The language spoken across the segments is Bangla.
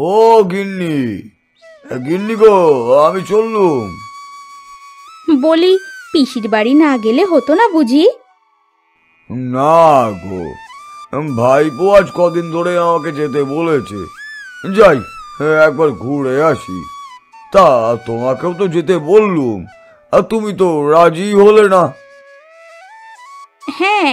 ও গিন্নি, গিন্নি গো, আমি চললুম। বলি, পিসির বাড়ি না গেলে হতো না বুঝি? না গো, ভাইপো আজ কদিন ধরে আমাকে যেতে বলেছে। যাই, একবার ঘুরে আসি। তা তোমাকেও তো যেতে বললুম, আর তুমি তো রাজি হলে না। হ্যাঁ,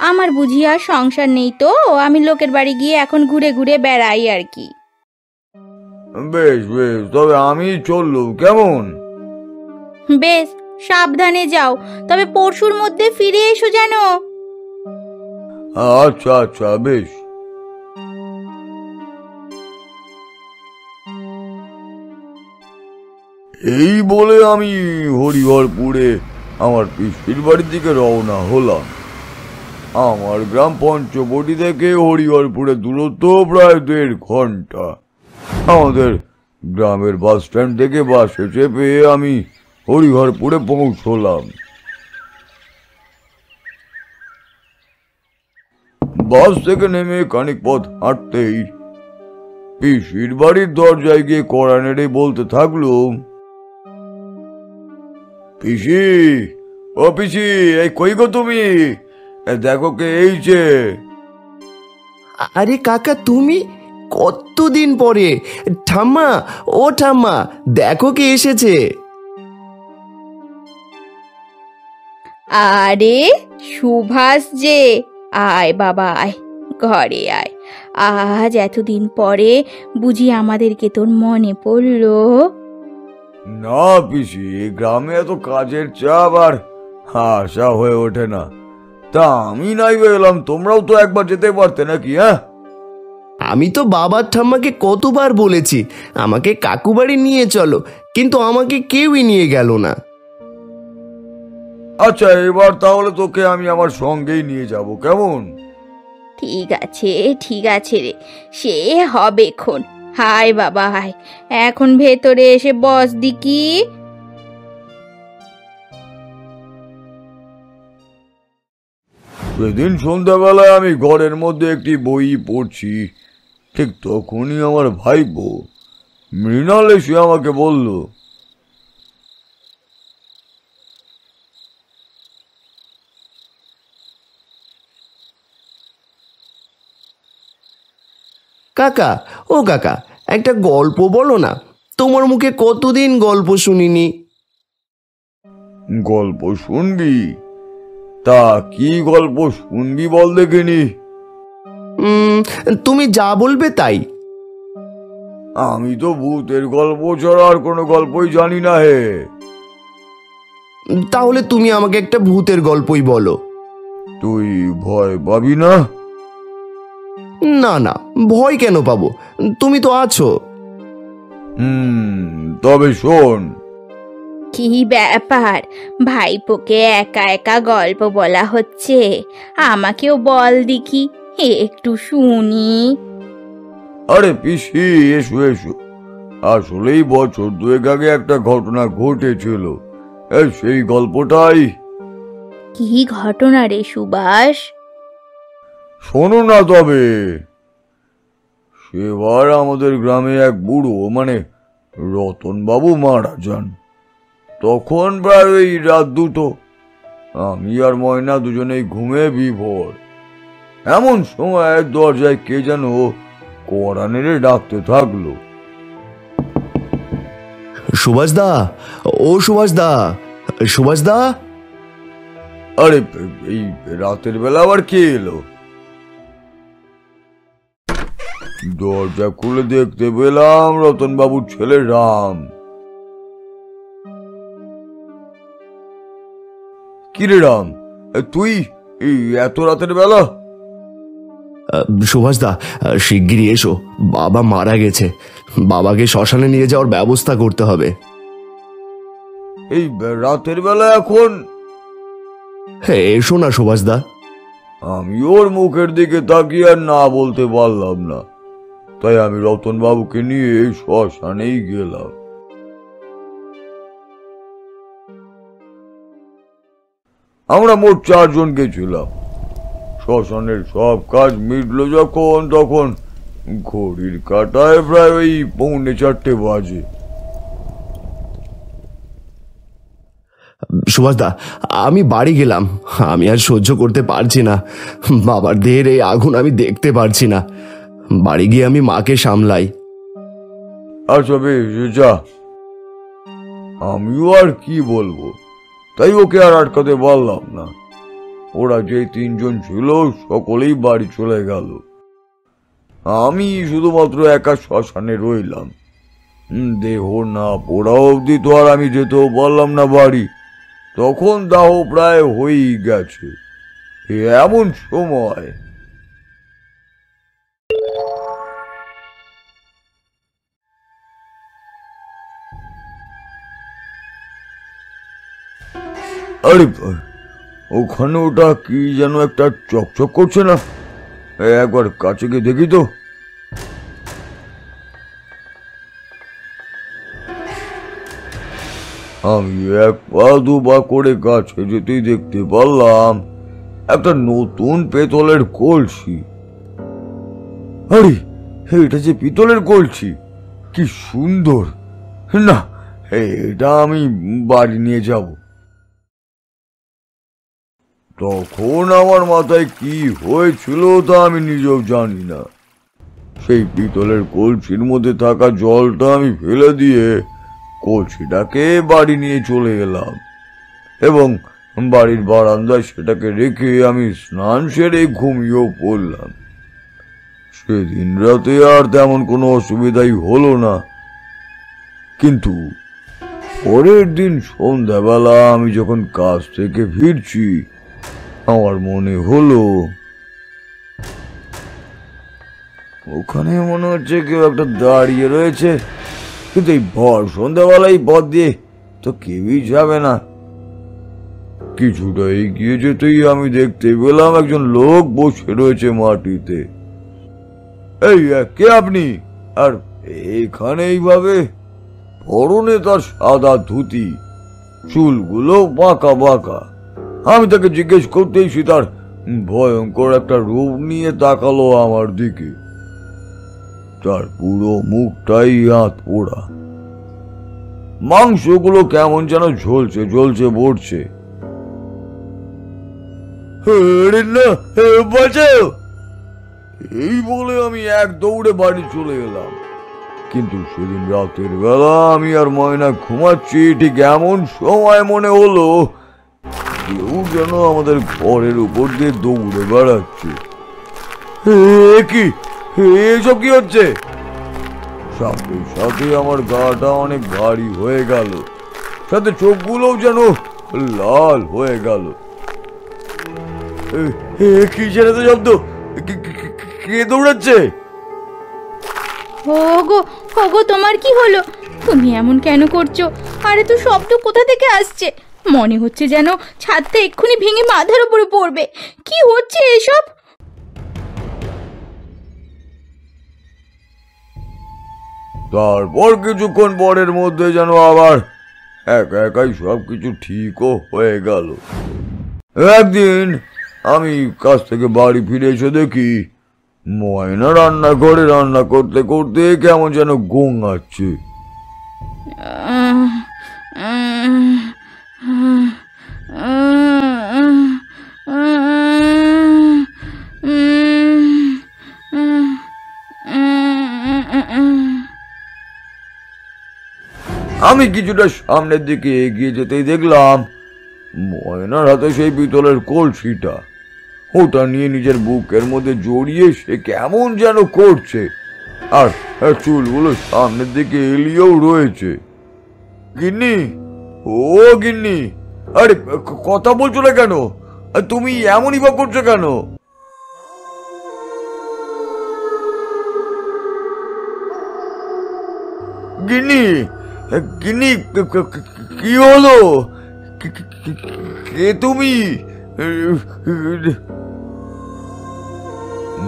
আমার বুঝি আর সংসার নেই তো, আমি লোকের বাড়ি গিয়ে এখন ঘুরে ঘুরে বেড়াই আর কি। বেশ বেশ, তবে আমি চললুম, কেমন? বেশ, সাবধানে যাও, তবে পরশুর মধ্যে ফিরে এসো যেন। আচ্ছা আচ্ছা, বেশ। এই বলে আমি হরিহরপুরে আমার পিসির বাড়ির দিকে রওনা হলাম। আমার গ্রাম পঞ্চবটি থেকে হরিহরপুরের দূরত্ব প্রায় 1.5 ঘন্টা। আমাদের গ্রামের বাস স্ট্যান্ড থেকে বাসে চেপে আমি হরিহরপুরে পৌঁছলাম। বাস থেকে নেমে খানিক পথ হাঁটতেই পিসির বাড়ির দরজায় গিয়ে কড়া নেড়ে বলতে থাকলো, পিসি, ও পিসি, এই কই গো তুমি? দেখো কে এইছে। আরে কাকা, তুমি? কতদিন পরে! ঠাম্মা, ও ঠাম্মা, দেখো কে এসেছে। আরে সুভাষ যে, আয় বাবা আয়, ঘরে আয়। আজ এতদিন পরে বুঝি আমাদেরকে তোর মনে পড়লো? না পিসি, গ্রামে এত কাজের চাপ আর আশা হয়ে ওঠে না। তা আমি নাই এলাম, তোমরাও তো একবার যেতে পারতে নাকি? হ্যাঁ, আমি তো বাবার ঠাম্মাকে কতবার বলেছি আমাকে কাকু বাড়ি নিয়ে চলো, কিন্তু আমাকে কেউই নিয়ে গেল না। আচ্ছা, এবার তাহলে তোকে আমি আমার সঙ্গেই নিয়ে যাব, কেমন? ঠিক আছে ঠিক আছে রে, সে হবে খন। হায় বাবা হায়, এখন ভেতরে এসে বস দিকি। সেদিন সন্ধ্যাবেলায় আমি ঘরের মধ্যে একটি বই পড়ছি, ঠিক তখনই আমার ভাইপো মৃণাল এসে আমাকে বলল, কাকা, ও কাকা, একটা গল্প বলো না, তোমার মুখে কতদিন গল্প শুনিনি। গল্প শুনবি? তা কি গল্প শুনবি বল দেখিনি। তুমি যা বলবে তাই। আমি তো ভূতের গল্প ছাড়া আর কোনো গল্পই জানি না হে। তাহলে তুমি আমাকে একটা ভূতের গল্পই বলো। তুই ভয় পাবি না? না না, ভয় কেন পাবো, তুমি তো আছো। তবে শোন। কি ব্যাপার, ভাইপোকে একা একা গল্প বলা হচ্ছে? আমাকেও বল দেখি, একটু শুনি। আরে পিসি, এসো এসো। আসলেই বছর 2 আগে একটা ঘটনা ঘটেছিল, সেই গল্পটাই। কি ঘটনা রে সুভাষ? শোনো না তবে। সেবার আমাদের গ্রামে এক বুড়ো, মানে রতন বাবু মারা যান। তখন প্রায় ওই রাত 2টো। আমি আর ময়না দুজনেই ঘুমে বিভোর। এমন সময় দরজায় কে যেন কড়া নেড়ে ডাকতে থাকলো, সুভাষ দা, ও সুভাষ দা, সুভাষ দা। আরে এই রাতের বেলা আবার কে এলো? দরজা খুলে দেখতে পেলাম রতন বাবুর ছেলে রাম। কিরে রাম, তুই এই এত রাতের বেলা? সুভাষ দা, শিগগিরই এসো, বাবা মারা গেছে, বাবাকে শ্মশানে নিয়ে যাওয়ার ব্যবস্থা করতে হবে। এই রাতের বেলা এখন? হ্যাঁ, এসো না সুভাষ দা। আমি ওর মুখের দিকে তাকিয়ে আর না বলতে পারলাম না, তাই আমি রতন বাবুকে নিয়ে শ্মশানেই গেলাম। আমরা মোট 4 জন গেছিলাম। শ্মশানের সব কাজ মিটলো যখন, তখন ঘড়ির কাঁটায় প্রায় ওই 3:45 বাজে। সুভাষদা, আমি বাড়ি গেলাম। আমি আর সহ্য করতে পারছি না। বাবার দেহের এই আগুন আমি দেখতে পারছি না। বাড়ি গিয়ে আমি মাকে সামলাই। আচ্ছা বেশ, যা। আমিও আর কি বলবো, তাই ওকে আর আটকাতে পারলাম না। ওরা যে 3 জন ছিল সকলেই বাড়ি চলে গেল। আমি শুধুমাত্র একা শ্মশানে রইলাম। দেহ না পোড়া অবধি তো আর আমি যেতেও পারলাম না বাড়ি। তখন দাহ প্রায় হয়েই গেছে। এমন সময় আরে ওখানে ওটা কি যেন একটা চকচক করছে না? একবার কাছে গিয়ে দেখি তো। আমি 1 পা 2 পা করে কাছে যেতেই দেখতে পারলাম একটা নতুন পেতলের কলসি। আরে এটা যে পিতলের কলসি, কি সুন্দর! না, এটা আমি বাড়ি নিয়ে যাব। তখন আমার মাথায় কি হয়েছিল তা আমি নিজেও জানি না। সেই পিতলের কলসির মধ্যে থাকা জলটা আমি ফেলে দিয়ে কলসিটাকে বাড়ি নিয়ে চলে এলাম এবং বাড়ির বারান্দায় সেটাকে রেখে আমি স্নান সেরে ঘুমিয়েও পড়লাম। সেদিন রাতে আর তেমন কোনো অসুবিধাই হলো না। কিন্তু পরের দিন সন্ধ্যাবেলা আমি যখন কাজ থেকে ফিরছি, আমার মনে হলো ওখানে মনে হচ্ছে কেউ একটা দাঁড়িয়ে রয়েছে, কিন্তু এই ভর সন্ধ্যাবেলায় পথ দিয়ে তো কেউই যাবে না। কিছুটা এগিয়ে যেতেই আমি দেখতে পেলাম একজন লোক বসে রয়েছে মাটিতে। এই কে আপনি? আর এখানে এইভাবে? পরনে তার সাদা ধুতি, চুলগুলো বাঁকা বাঁকা। আমি তাকে জিজ্ঞেস করতেই সে তার ভয়ঙ্কর একটা রূপ নিয়ে তাকালো আমার দিকে। তার পুরো মুখটাই হাত পোড়া, মাংসগুলো কেমন যেন ঝলছে ঝলছে পড়ছে। এই বলে আমি এক দৌড়ে বাড়ি চলে এলাম। কিন্তু সেদিন রাতের বেলা আমি আর ময়না ঘুমাচ্ছি, ঠিক এমন সময় মনে হলো কেউ যেন আমাদের ঘরের উপর দিয়ে দৌড়ে বেড়াচ্ছে। কি এসব কি হচ্ছে? সাথে সাথে আমার গাটা অনেক ভারী হয়ে গেল, সাথে চোখগুলোও যেন লাল হয়ে গেল। কি ছেড়ে তো শব্দ? কে দৌড়াচ্ছে? ওগো ওগো, তোমার কি হলো? তুমি এমন কেন করছো? আরে তো শব্দ কোথা থেকে আসছে? মনে হচ্ছে যেন ছাদটা এক্ষুনি ভেঙে মাথার উপরে পড়বে। কি হচ্ছে এসব? তারপর কিছুক্ষণ পরের মধ্যে যেন আবার একা একাই সবকিছু ঠিকও হয়ে গেল। একদিন আমি কাজ থেকে বাড়ি ফিরে এসে দেখি ময়না রান্নাঘরে রান্না করতে করতে কেমন যেন গোঙাচ্ছে। আমি কিছুটা সামনের দিকে এগিয়ে যেতেই দেখলাম ময়নার হাতে সেই পিতলের কলসিটা। ওটা নিয়ে নিজের বুকের মধ্যে জড়িয়ে সে কেমন যেন করছে, আর চুলগুলো সামনের দিকে এলিয়েও রয়েছে। গিন্নি, ও গিন্নি, আরে কথা বলছো না কেন? তুমি এমনই ভাব করছো কেন? গিন্নি, গিন্নি, কি হলো? কে তুমি?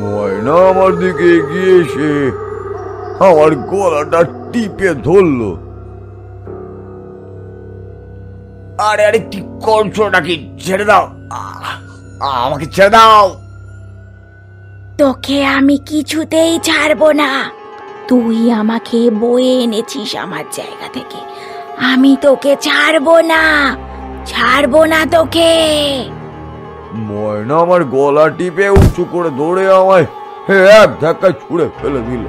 ময়না আমার দিকে এগিয়ে এসে আমার গলাটা টিপে ধরলো। আরে আরে, কি করছো নাকি? ছেড়ে দাও, আমাকে ছেড়ে দাও। তোকে আমি কিছুতেই ছাড়বো না। তুই আমাকে বয়ে এনেছিস আমার জায়গা থেকে, আমি তোকে ছাড়বো না, ছাড়বো না তোকে। ময়না আমার গলা টিপে উঁচু করে ধরে আমায় এক ধাক্কায় ছুঁড়ে ফেলে দিল।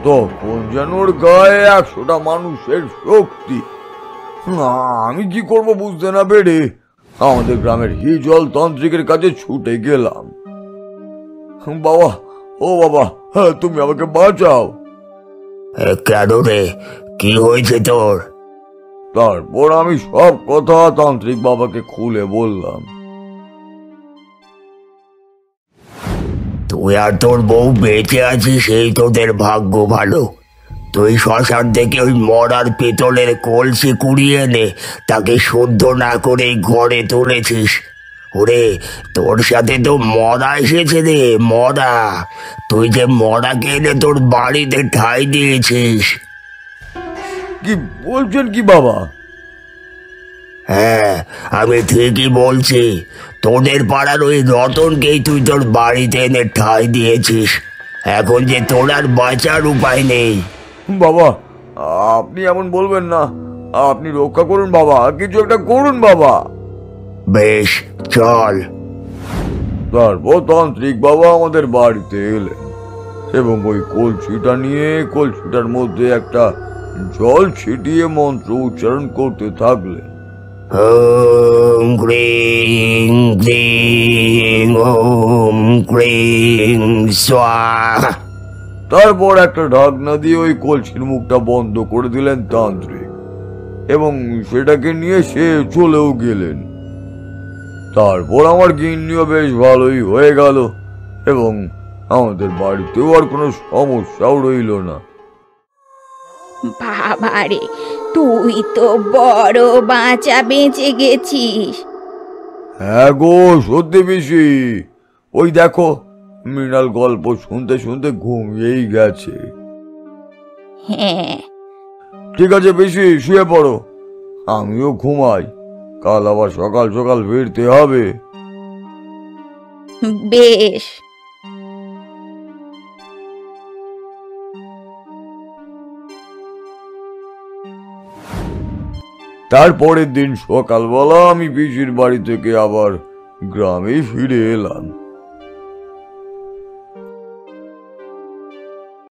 তখন যেন ওর গায়ে 100টা মানুষের শক্তি। আমি কি করব বুঝতে না পেরে আমাদের গ্রামের হিজল তান্ত্রিকের কাছে ছুটে গেলাম। বাবা, ও বাবা, তুমি আমাকে বাঁচাও। কেন রে, কি হয়েছে তোর? তারপর আমি সব কথা তান্ত্রিক বাবাকে খুলে বললাম। তুই আর তোর বউ বেঁচে আছিস, এই তোদের ভাগ্য ভালো। তুই শ্মশান থেকে ওই মরার পিতলের কলসি কুড়িয়ে এনে তাকে শুদ্ধ না করে ঘরে তুলেছিস। ওরে, তোর সাথে তো মরা এসেছে রে, মরা। তুই যে মরাকে এনে তোর বাড়িতে ঠাঁই দিয়েছিস। কি বলছেন কি বাবা? হ্যাঁ, আমি ঠিকই বলছি। তোদের পাড়ার ওই রতনকেই তুই তোর বাড়িতে এনে ঠাঁই দিয়েছিস। এখন যে তোর আর বাঁচার উপায় নেই। বাবা, আপনি এমন বলবেন না। আপনি রক্ষা করুন বাবা, কিছু একটা করুন বাবা। বেশ, চল। তারপর তান্ত্রিক বাবা আমাদের বাড়িতে এলেন এবং ওই কলসিটা নিয়ে কলসিটার মধ্যে একটা জল ছিটিয়ে মন্ত্র উচ্চারণ করতে থাকলেন। ওম ক্রিং ক্রিং ওম ক্রিং স্বাহা। তারপর একটা ঢাকনা দিয়ে ওই কলসির মুখটা বন্ধ করে দিলেন তান্ত্রিক এবং সেটাকে নিয়ে সে চলেও গেলেন। তারপর আমার গিন্নিও বেশ ভালোই হয়ে গেল এবং আমাদের বাড়িতেও আর কোনো সমস্যাও রইল না। বাবারে, তুই তো বড় বাঁচা বেঁচে গেছিস। হ্যাঁ গো, সত্যি পিসি। ওই দেখো, মৃণাল গল্প শুনতে শুনতে ঘুমিয়েই গেছে। হ্যাঁ, ঠিক আছে পিসি, শুয়ে পড়ো, আমিও ঘুমাই। কাল আবার সকাল সকাল ফিরতে হবে। বেশ। তারপরের দিন সকালবেলা আমি পিসির বাড়ি থেকে আবার গ্রামে ফিরে এলাম।